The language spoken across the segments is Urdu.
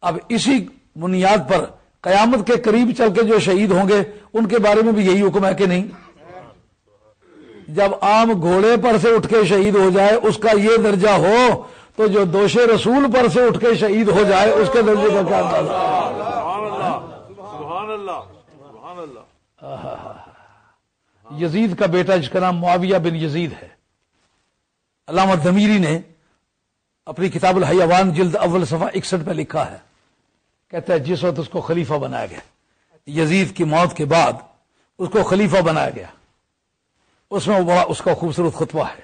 اب اسی بنیاد پر قیامت کے قریب چل کے جو شہید ہوں گے ان کے بارے میں بھی یہی حکم ہے کہ نہیں؟ جب عام گھوڑے پر سے اٹھ کے شہید ہو جائے اس کا یہ درجہ ہو تو جو دوش رسول پر سے اٹھ کے شہید ہو جائے اس کے درجے کا کیا اندازہ؟ سبحان اللہ سبحان اللہ۔ یزید کا بیٹا جس کا نام معاویہ بن یزید ہے، علامہ ضمیری نے اپنی کتاب الحیوان جلد اول صفحہ 61 پہ لکھا ہے، کہتا ہے جس وقت اس کو خلیفہ بنایا گیا، یزید کی موت کے بعد اس کو خلیفہ بنایا گیا، اس میں بڑا اس کا خوبصورت خطبہ ہے،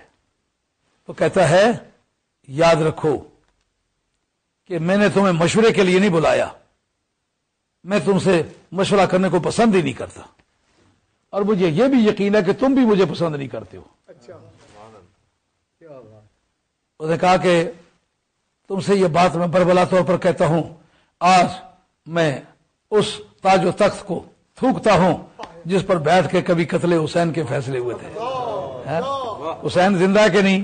تو کہتا ہے یاد رکھو کہ میں نے تمہیں مشورے کے لیے نہیں بلایا، میں تم سے مشورہ کرنے کو پسند ہی نہیں کرتا، اور مجھے یہ بھی یقین ہے کہ تم بھی مجھے پسند نہیں کرتے ہو۔ اس نے کہا کہ تم سے یہ بات میں بربلا طور پر کہتا ہوں، آج میں اس تاج و تخت کو تھوکتا ہوں جس پر بیٹھ کے کبھی قتل حسین کے فیصلے ہوئے تھے۔ حسین زندہ ہے کہ نہیں؟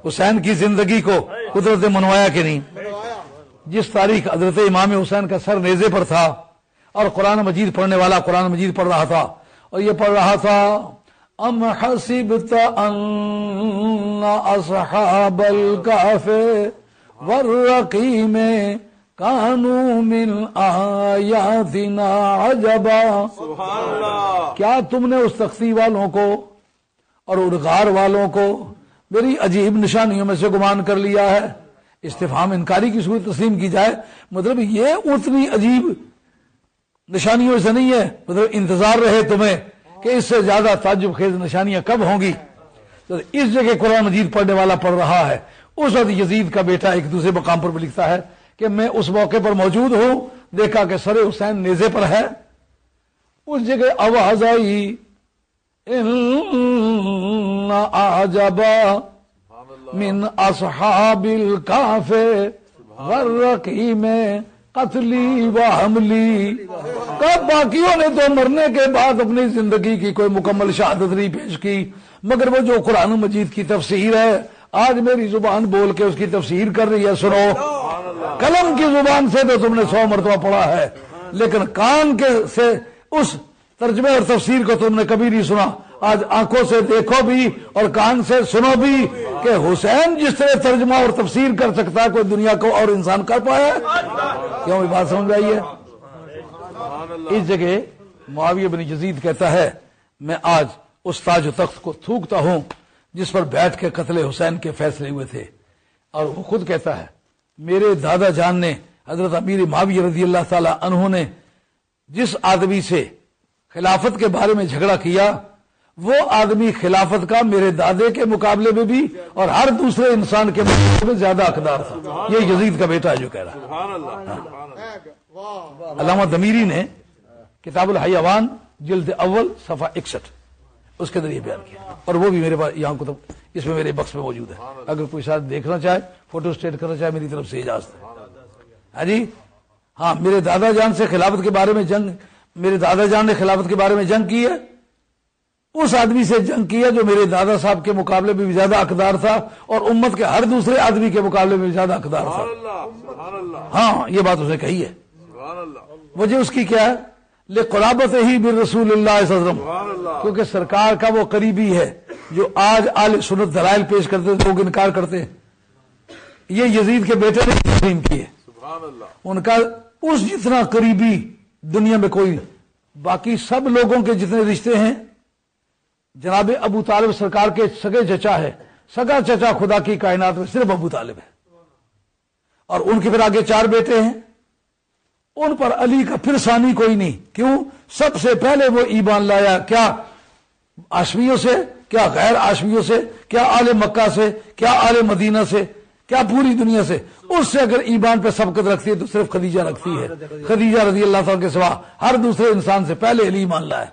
حسین کی زندگی کو قدرت نے منوایا کہ نہیں؟ جس تاریخ حضرت امام حسین کا سر نیزے پر تھا اور قرآن مجید پڑھنے والا قرآن مجید پڑھ رہا تھا اور یہ پڑھ رہا تھا ام حسبت ان اصحاب الکہف والرقیم کانوا من آیاتنا عجبا۔ کیا تم نے اس تختی والوں کو اور اڑغار والوں کو میری عجیب نشانیوں میں سے گمان کر لیا ہے؟ استفہام انکاری کی صورت تسلیم کی جائے، مطلب یہ اتنی عجیب نشانیوں سے نہیں ہے، مطلب انتظار رہے تمہیں کہ اس سے زیادہ تعجب خیز نشانیاں کب ہوں گی؟ تو اس جگہ قرآن مجید پڑھنے والا پڑھ رہا ہے، اس وقت یزید کا بیٹا ایک دوسرے مقام پر بھی لکھتا ہے کہ میں اس موقع پر موجود ہوں، دیکھا کہ سر حسین نیزے پر ہے، اس جگہ آواز آئی ان اعجبا من اصحاب الکہف والرقیم قتلی و حملی۔ کب باقیوں نے تو مرنے کے بعد اپنی زندگی کی کوئی مکمل شہادت نہیں پیش کی، مگر وہ جو قرآن مجید کی تفسیر ہے آج میری زبان بول کے اس کی تفسیر کر رہی ہے، سنو۔ قلم کی زبان سے تو تم نے 100 مرتبہ پڑھا ہے، لیکن کان کے سے اس ترجمے اور تفسیر کو تم نے کبھی نہیں سنا۔ آج آنکھوں سے دیکھو بھی اور کان سے سنو بھی کہ حسین جس طرح ترجمہ اور تفسیر کر سکتا ہے کوئی دنیا کو اور انسان کر پایا؟ کیوں یہ بات سمجھ آئی ہے؟ اس جگہ معاویہ بن یزید کہتا ہے میں آج اس تاج و تخت کو تھوکتا ہوں جس پر بیٹھ کے قتل حسین کے فیصلے ہوئے تھے، اور وہ خود کہتا ہے میرے دادا جان نے حضرت امیر معاویہ رضی اللہ تعالی عنہ نے جس آدمی سے خلافت کے بارے میں جھگڑا کیا وہ آدمی خلافت کا میرے دادے کے مقابلے میں بھی اور ہر دوسرے انسان کے مقابلے میں زیادہ حقدار تھا۔ یہ یزید کا بیٹا ہے جو کہہ رہا ہے۔ علامہ ضمیری نے کتاب الحیوان جلد اول صفحہ 61 اس کے ذریعے بیان کیا، اور وہ بھی میرے پاس یہاں کتب اس میں میرے بکس میں موجود ہے، اگر کوئی شاید دیکھنا چاہے فوٹو اسٹیٹ کرنا چاہے میری طرف سے اجازت ہے۔ ہاں جی، ہاں، میرے دادا جان سے خلافت کے بارے میں جنگ، میرے دادا جان نے خلافت کے بارے میں جنگ کی ہے، اس آدمی سے جنگ کیا جو میرے دادا صاحب کے مقابلے میں بھی زیادہ حقدار تھا اور امت کے ہر دوسرے آدمی کے مقابلے میں بھی زیادہ حقدار تھا۔ ہاں، یہ بات اس نے کہی ہے۔ وجہ اس کی کیا ہے؟ لقرابتہ ہی بالرسول اللہ صلی اللہ علیہ وسلم، کیونکہ سرکار کا وہ قریبی ہے جو آج اہل سنت دلائل پیش کرتے لوگ انکار کرتے ہیں، یہ یزید کے بیٹے نے تسلیم کیے، ان کا اس جتنا قریبی دنیا میں کوئی نہیں۔ باقی سب لوگوں کے جتنے رشتے ہیں، جناب ابو طالب سرکار کے سگے چچا ہے، سگا چچا خدا کی کائنات میں صرف ابو طالب ہے، اور ان کے پھر آگے 4 بیٹے ہیں، ان پر علی کا پھر ثانی کوئی نہیں۔ کیوں؟ سب سے پہلے وہ ایمان لایا، کیا ہاشمیوں سے، کیا غیر ہاشمیوں سے، کیا آل مکہ سے، کیا آل مدینہ سے، کیا پوری دنیا سے، اس سے اگر ایمان پہ سبقت رکھتی ہے تو صرف خدیجہ رکھتی ہے۔ خدیجہ رضی اللہ تعالیٰ کے سوا ہر دوسرے انسان سے پہلے علی ایمان لایا۔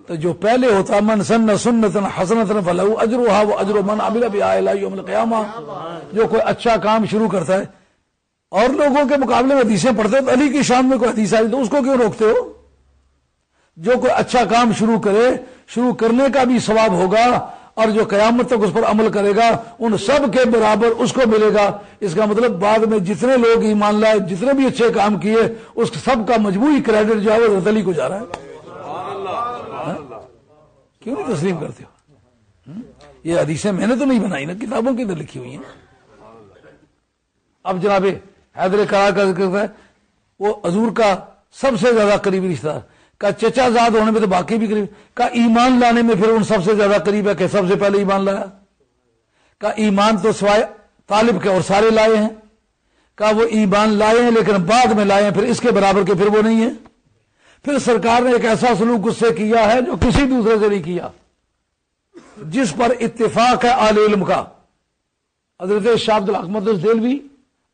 تو جو پہلے ہوتا من سن سنتا حسنۃ فلہ اجرھا واجر من عمل بھا الی یوم القیامہ، جو کوئی اچھا کام شروع کرتا ہے اور لوگوں کے مقابلے میں حدیثیں پڑھتے ہیں تو علی کی شان میں کوئی حدیث آئی تو اس کو کیوں روکتے ہو؟ جو کوئی اچھا کام شروع کرے، شروع کرنے کا بھی ثواب ہوگا اور جو قیامت تک اس پر عمل کرے گا ان سب کے برابر اس کو ملے گا. اس کا مطلب بعد میں جتنے لوگ ایمان لائے، جتنے بھی اچھے کام کیے، اس سب کا مجموعی کریڈٹ جو ہے وہ حضرت علی کو جا رہا ہے. کیوں نہیں تسلیم کرتے ہو؟ یہ حدیثیں میں نے تو نہیں بنائی نا، کتابوں کے اندر لکھی ہوئی ہیں. اب جناب حیدر کرار کا ذکر کرتا ہے وہ حضور کا سب سے زیادہ قریبی رشتہ دار، کا چچا زاد ہونے میں تو باقی بھی قریب، کا ایمان لانے میں پھر ان سب سے زیادہ قریب ہے کہ سب سے پہلے ایمان لایا، کا ایمان تو سوائے طالب کے اور سارے لائے ہیں، کا وہ ایمان لائے ہیں لیکن بعد میں لائے ہیں، پھر اس کے برابر کے پھر وہ نہیں ہے. پھر سرکار نے ایک ایسا سلوک اس سے کیا ہے جو کسی دوسرے سے نہیں کیا، جس پر اتفاق ہے اہل علم کا. حضرت شاہ عبد الحق محدث دہلوی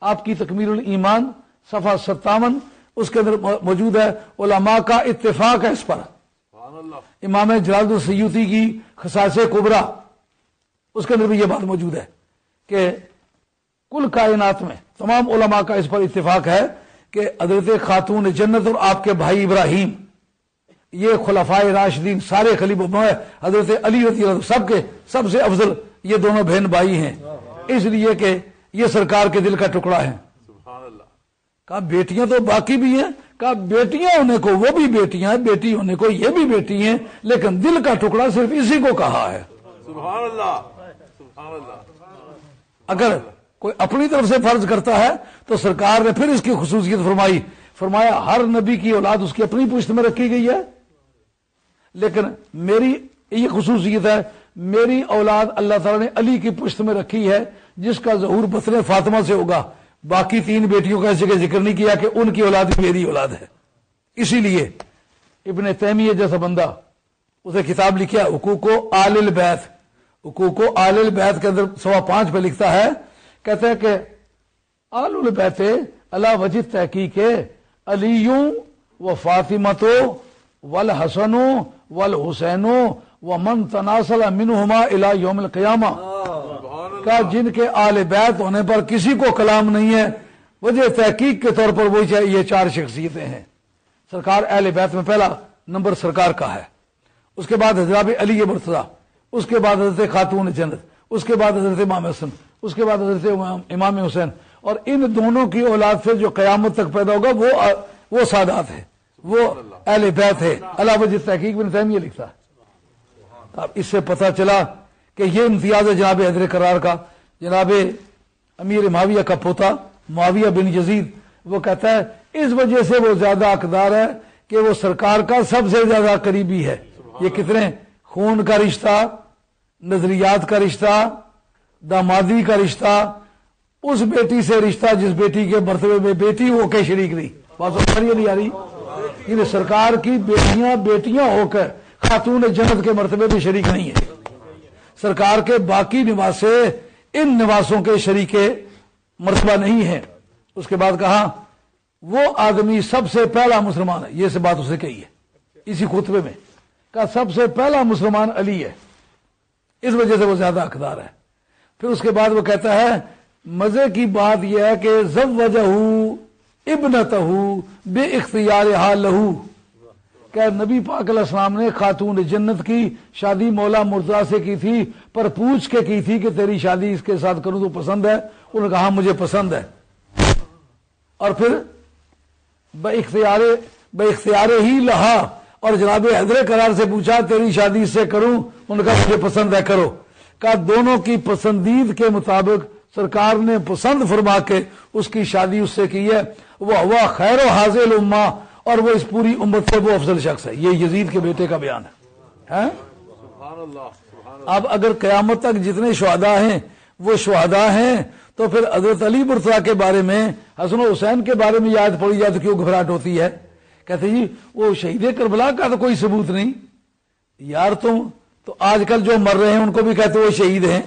آپ کی تکمیل الایمان صفحہ 57 اس کے اندر موجود ہے، علماء کا اتفاق ہے اس پر. امام جلال السیوطی کی خصائص کبریٰ اس کے اندر بھی یہ بات موجود ہے کہ کل کائنات میں تمام علماء کا اس پر اتفاق ہے کہ حضرت خاتون جنت اور آپ کے بھائی ابراہیم، یہ خلفائے راشدین سارے خلیفہ حضرت علی رضی اللہ عنہ سب کے سب سے افضل یہ دونوں بہن بھائی ہیں، اس لیے کہ یہ سرکار کے دل کا ٹکڑا ہے. کہا بیٹیاں تو باقی بھی ہیں، کہا بیٹیاں ہونے کو وہ بھی بیٹیاں ہیں، بیٹی ہونے کو یہ بھی بیٹی ہیں، لیکن دل کا ٹکڑا صرف اسی کو کہا ہے. سبحان اللہ، سبحان اللہ. اگر کوئی اپنی طرف سے فرض کرتا ہے تو سرکار نے پھر اس کی خصوصیت فرمایا ہر نبی کی اولاد اس کی اپنی پشت میں رکھی گئی ہے، لیکن میری یہ خصوصیت ہے، میری اولاد اللہ تعالیٰ نے علی کی پشت میں رکھی ہے جس کا ظہور بطن فاطمہ سے ہوگا. باقی 3 بیٹیوں کا ایسے کا ذکر نہیں کیا کہ ان کی اولاد میری اولاد ہے. اسی لیے ابن تیمیہ جیسا بندہ اسے کتاب لکھا حقوق آل البیت، حقوق آل البیت کے اندر 5.25 پہ لکھتا ہے، کہتا ہے کہ آل البیت علی وجہ تحقیق علی و فاطمۃ والحسن والحسین ومن تناسل منہما الی یوم القیامہ، کا جن کے آل بیت ہونے پر کسی کو کلام نہیں ہے، وجہ تحقیق کے طور پر وہی یہ 4 شخصیتیں ہیں. سرکار اہل بیت میں پہلا نمبر سرکار کا ہے، اس کے بعد حضرت علی مرتضیٰ، اس کے بعد حضرت خاتون جنت، اس کے بعد حضرت امام حسن، اس کے بعد حضرت امام حسین، اور ان دونوں کی اولاد سے جو قیامت تک پیدا ہوگا وہ سادات ہے، وہ اہل بیت ہے. علی وجہ تحقیق ابن تیمیہ لکھتا ہے. اب اس سے پتہ چلا کہ یہ امتیاز ہے جناب حیدر کرار کا. جناب امیر معاویہ کا پوتا معاویہ بن یزید وہ کہتا ہے اس وجہ سے وہ زیادہ حقدار ہے کہ وہ سرکار کا سب سے زیادہ قریبی ہے. یہ کتنے خون کا رشتہ، نظریات کا رشتہ، دامادی کا رشتہ، اس بیٹی سے رشتہ جس بیٹی کے مرتبے میں بیٹی ہو کے شریک نہیں. بات نہیں آ رہی؟ یہ سرکار کی بیٹیاں ہو کر خاتون جنت کے مرتبے میں شریک نہیں ہے. سرکار کے باقی نواسے ان نواسوں کے شریک مرتبہ نہیں ہے. اس کے بعد کہا وہ آدمی سب سے پہلا مسلمان ہے، یہ سے بات اسے کہی ہے اسی خطبے میں، کہا سب سے پہلا مسلمان علی ہے، اس وجہ سے وہ زیادہ حقدار ہے. پھر اس کے بعد وہ کہتا ہے مزے کی بات یہ ہے کہ زوجہ ابنتہ بے اختیارہا لہو، کہ نبی پاک علیہ السلام نے خاتون جنت کی شادی مولا مرتضیٰ سے کی تھی، پر پوچھ کے کی تھی کہ تیری شادی اس کے ساتھ کروں تو پسند ہے؟ انہوں نے کہا مجھے پسند ہے. اور پھر بے اختیار ہی لہا، اور جناب حیدر کرار سے پوچھا تیری شادی اس سے کروں؟ انہوں نے کہا مجھے پسند ہے، کرو. کہا دونوں کی پسندید کے مطابق سرکار نے پسند فرما کے اس کی شادی اس سے کی ہے. وہ ہوا خیر و حاضر الامہ، اور وہ اس پوری امت سے وہ افضل شخص ہے. یہ یزید کے بیٹے کا بیان ہے. اب اگر قیامت تک جتنے شہداء ہیں وہ شہداء ہیں تو پھر حضرت علی مرتضیٰ کے بارے میں، حسن و حسین کے بارے میں یاد پڑی جائے تو کیوں گھبراہٹ ہوتی ہے؟ کہتے جی وہ شہید کربلا کا تو کوئی ثبوت نہیں. یار تم تو آج کل جو مر رہے ہیں ان کو بھی کہتے وہ شہید ہیں.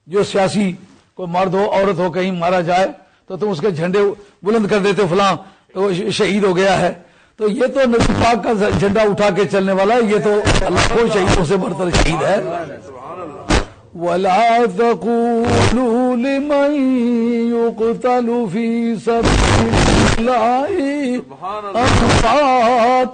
جو سیاسی کوئی مرد ہو عورت ہو کہیں مارا جائے تو تم اس کے جھنڈے بلند کر دیتے فلاں تو شہید ہو گیا ہے. تو یہ تو نبی پاک کا جھنڈا اٹھا کے چلنے والا ہے، یہ تو اللہ کو شہیدوں سے برتر شہید ہے. وَلَا تَقُولُوا لِمَن يُقْتَلُ فِي سَبِيلِ اللَّهِ أَمْوَاتٌ.